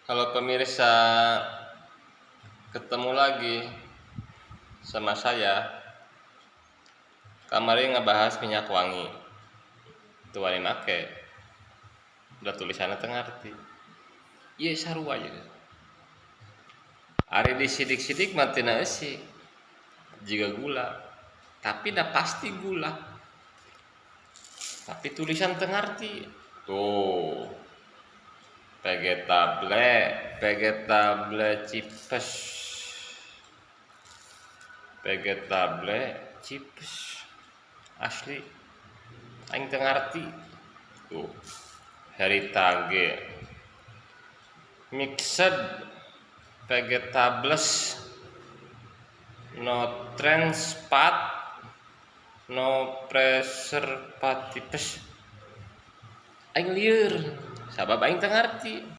Halo pemirsa, ketemu lagi sama saya. Kemarin ngebahas minyak wangi. Itu wani make. Udah tulisannya teu ngarti. Ieu sarua aja. Ari disidik-sidik mah teu naeusi. Jiga gula. Tapi dah pasti gula. Tapi tulisan teu ngarti. Tuh. Vegetable cipes. Vegetable cipes. Asli aing teu ngarti. Tuh. Heritage mixed vegetables no trans fat no preservatives. Aing lieur sabab aing teu ngarti.